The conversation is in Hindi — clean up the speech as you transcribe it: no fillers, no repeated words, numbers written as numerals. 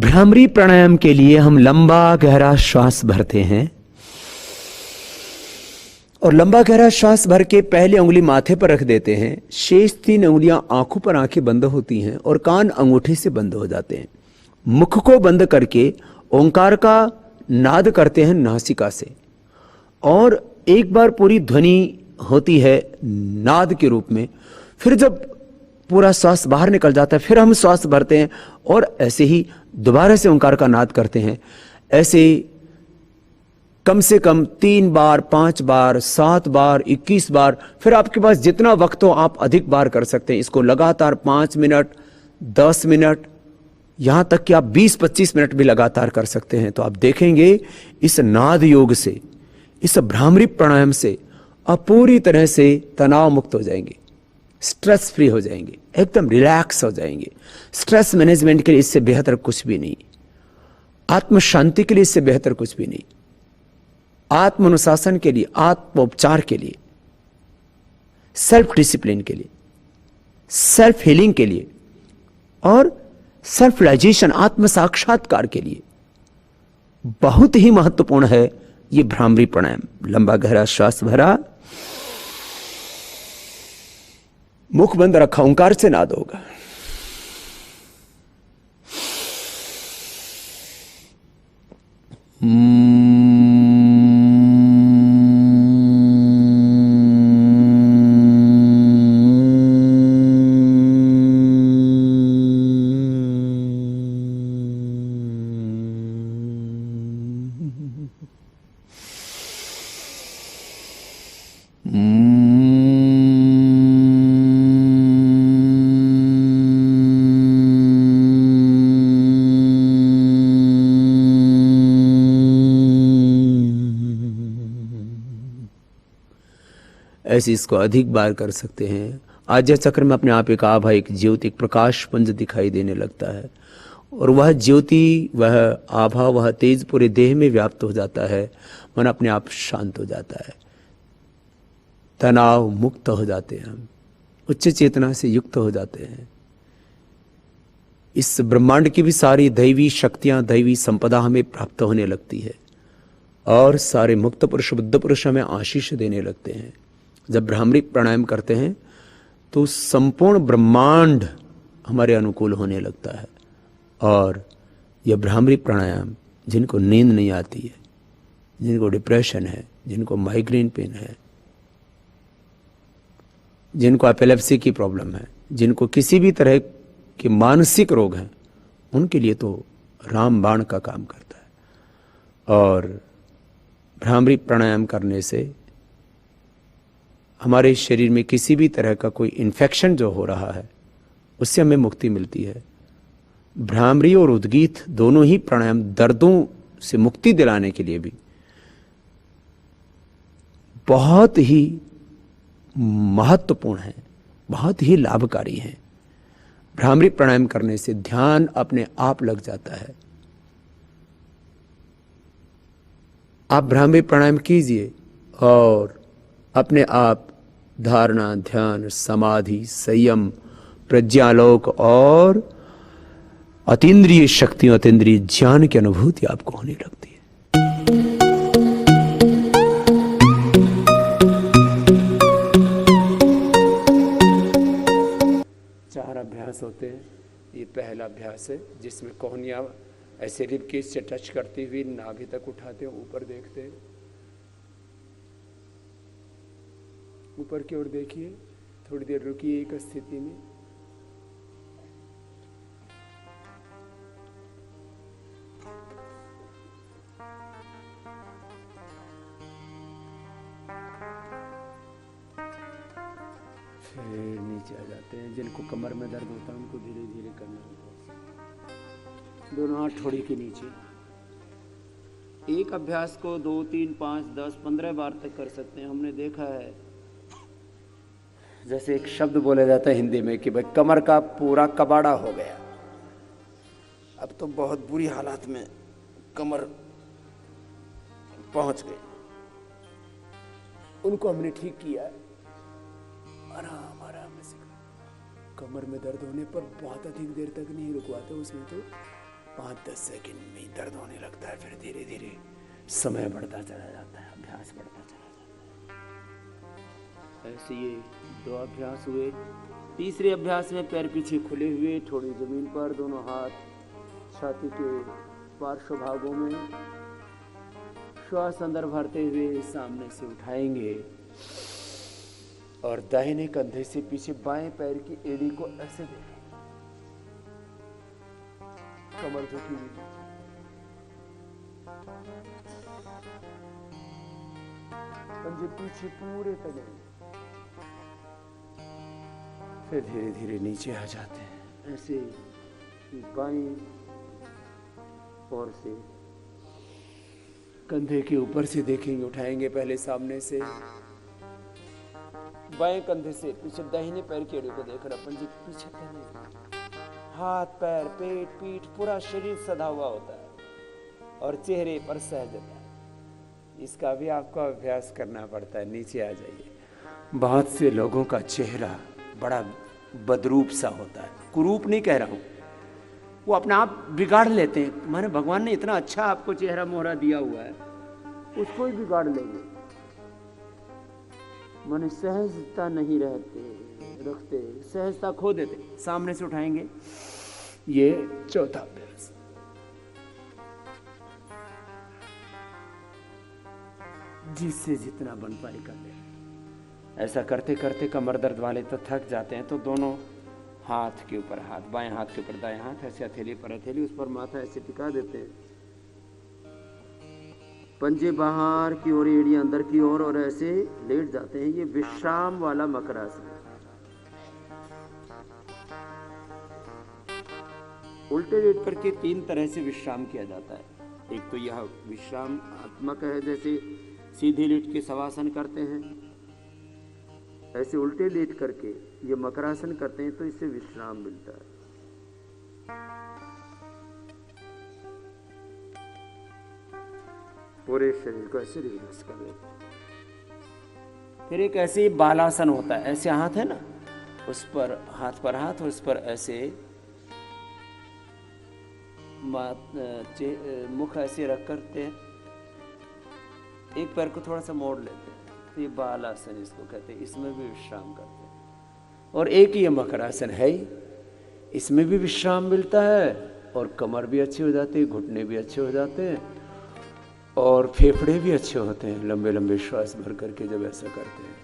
भ्रामरी प्राणायाम के लिए हम लंबा गहरा श्वास भरते हैं और लंबा गहरा श्वास भर के पहली उंगली माथे पर रख देते हैं। शेष 3 उंगलियां आंखों पर आंखें बंद होती हैं और कान अंगूठे से बंद हो जाते हैं। मुख को बंद करके ओंकार का नाद करते हैं नासिका से और एक बार पूरी ध्वनि होती है नाद के रूप में। फिर जब पूरा श्वास बाहर निकल जाता है फिर हम श्वास भरते हैं और ऐसे ही दोबारा से ओंकार का नाद करते हैं। ऐसे कम से कम 3 बार, 5 बार, 7 बार, 21 बार, फिर आपके पास जितना वक्त हो आप अधिक बार कर सकते हैं। इसको लगातार 5 मिनट, 10 मिनट, यहां तक कि आप 20-25 मिनट भी लगातार कर सकते हैं। तो आप देखेंगे इस नाद योग से, इस भ्रामरी प्राणायाम से आप पूरी तरह से तनाव मुक्त हो जाएंगे, स्ट्रेस फ्री हो जाएंगे, एकदम रिलैक्स हो जाएंगे। स्ट्रेस मैनेजमेंट के लिए इससे बेहतर कुछ भी नहीं, आत्म शांति के लिए इससे बेहतर कुछ भी नहीं, आत्म अनुशासन के लिए, आत्मोपचार के लिए, सेल्फ डिसिप्लिन के लिए, सेल्फ हीलिंग के लिए और सेल्फ रियलाइजेशन, आत्म साक्षात्कार के लिए बहुत ही महत्वपूर्ण है ये भ्रामरी प्राणायाम। लंबा गहरा श्वास भरा, मुख बंद रखा, ओंकार से नाद होगा। ऐसे इसको अधिक बार कर सकते हैं। आज्ञा चक्र में अपने आप एक आभा, एक ज्योति, एक प्रकाश पुंज दिखाई देने लगता है और वह ज्योति, वह आभा, वह तेज पूरे देह में व्याप्त हो जाता है। मन अपने आप शांत हो जाता है, तनाव मुक्त हो जाते हैं, हम उच्च चेतना से युक्त हो जाते हैं। इस ब्रह्मांड की भी सारी दैवी शक्तियां, दैवी संपदा हमें प्राप्त होने लगती है और सारे मुक्त पुरुष, बुद्ध पुरुष हमें आशीष देने लगते हैं। जब भ्रामरी प्राणायाम करते हैं तो संपूर्ण ब्रह्मांड हमारे अनुकूल होने लगता है। और यह भ्रामरी प्राणायाम जिनको नींद नहीं आती है, जिनको डिप्रेशन है, जिनको माइग्रेन पेन है, जिनको एपिलेप्सी की प्रॉब्लम है, जिनको किसी भी तरह के मानसिक रोग हैं, उनके लिए तो रामबाण का काम करता है। और भ्रामरी प्राणायाम करने से हमारे शरीर में किसी भी तरह का कोई इन्फेक्शन जो हो रहा है उससे हमें मुक्ति मिलती है। भ्रामरी और उद्गीत दोनों ही प्राणायाम दर्दों से मुक्ति दिलाने के लिए भी बहुत ही महत्वपूर्ण है, बहुत ही लाभकारी है। भ्रामरी प्राणायाम करने से ध्यान अपने आप लग जाता है। आप भ्रामरी प्राणायाम कीजिए और अपने आप धारणा, ध्यान, समाधि, संयम, प्रज्ञालोक और अतीन्द्रिय शक्तियों, अतीन्द्रिय ज्ञान की अनुभूति आपको होने लगती है। 4 अभ्यास होते हैं। ये पहला अभ्यास है जिसमें कोहनियां ऐसे रिबकेज से टच करती हुई नाभि तक उठाते हैं, ऊपर देखते हैं, ऊपर की ओर देखिए, थोड़ी देर रुकिए एक स्थिति में। फिर नीचे आ जाते हैं। जिनको कमर में दर्द होता है उनको धीरे धीरे करना होता है। दोनों हाथ ठोड़ी के नीचे। एक अभ्यास को 2, 3, 5, 10, 15 बार तक कर सकते हैं। हमने देखा है जैसे एक शब्द बोला जाता है हिंदी में कि भाई कमर का पूरा कबाड़ा हो गया। अब तो बहुत बुरी हालात में कमर पहुंच गई, उनको हमने ठीक किया। आराम आराम से कमर में दर्द होने पर बहुत अधिक देर तक नहीं रुकवाते, उसमें तो 5-10 सेकंड में ही दर्द होने लगता है, फिर धीरे धीरे समय बढ़ता चला जाता है, अभ्यास बढ़ता चला जाता है। ऐसे ये 2 अभ्यास हुए। तीसरे अभ्यास में पैर पीछे खुले हुए, थोड़ी जमीन पर, दोनों हाथ छाती के पार्श्व भागों में, श्वास अंदर भरते हुए सामने से उठाएंगे और दाहिने कंधे से पीछे बाएं पैर की एड़ी को ऐसे देखें, कमर झुकी हुई, पंजे पीछे पूरे तने, फिर धीरे धीरे नीचे आ जाते हैं। ऐसे बाएं और से कंधे के ऊपर से देखेंगे, उठाएंगे पहले सामने से, बाएं कंधे से पीछे दाहिने पैर की एड़ी को देखकर पंजे पीछे तने, हाथ पैर पेट पीठ पूरा शरीर सधा हुआ होता है और चेहरे पर सहजता। इसका भी आपको अभ्यास करना पड़ता है। नीचे आ जाइए। बहुत से लोगों का चेहरा बड़ा बदरूप सा होता है, कुरूप नहीं कह रहा हूं, वो अपना आप बिगाड़ लेते हैं। माने भगवान ने इतना अच्छा आपको चेहरा मोहरा दिया हुआ है, उसको ही बिगाड़ लेंगे। माने सहजता नहीं रखते, सहजता खो देते। सामने से उठाएंगे, ये चौथा अभ्यास। जिससे जितना बन पाए कर ले। ऐसा करते करते कमर दर्द वाले तो थक जाते हैं, तो दोनों हाथ के ऊपर हाथ, बाएं हाथ के ऊपर दाएं हाथ, ऐसे हथेली पर हथेली, उस पर माथा ऐसे टिका देते हैं। पंजे बाहर की ओर, एड़ियां अंदर की ओर, और ऐसे लेट जाते हैं। ये विश्राम वाला मकरासन है। उल्टे लेट करके 3 तरह से विश्राम किया जाता है। एक तो यह विश्राम आत्मक है, जैसे सीधे लेट के शवासन करते हैं, ऐसे उल्टे लेट करके ये मकरासन करते हैं, तो इससे विश्राम मिलता है। पूरे शरीर को ऐसे रिलैक्स कर देते हैं। फिर एक ऐसे बालासन होता है, ऐसे हाथ है ना, उस पर हाथ पर हाथ, उस पर ऐसे मुख ऐसे रख करते हैं, एक पैर को थोड़ा सा मोड़ लेते हैं, तो ये बालासन इसको कहते हैं। इसमें भी विश्राम करते हैं। और एक ये मकरासन है, इसमें भी विश्राम मिलता है और कमर भी अच्छी हो जाती है, घुटने भी अच्छे हो जाते हैं और फेफड़े भी अच्छे होते हैं। लंबे लंबे श्वास भर करके जब ऐसा करते हैं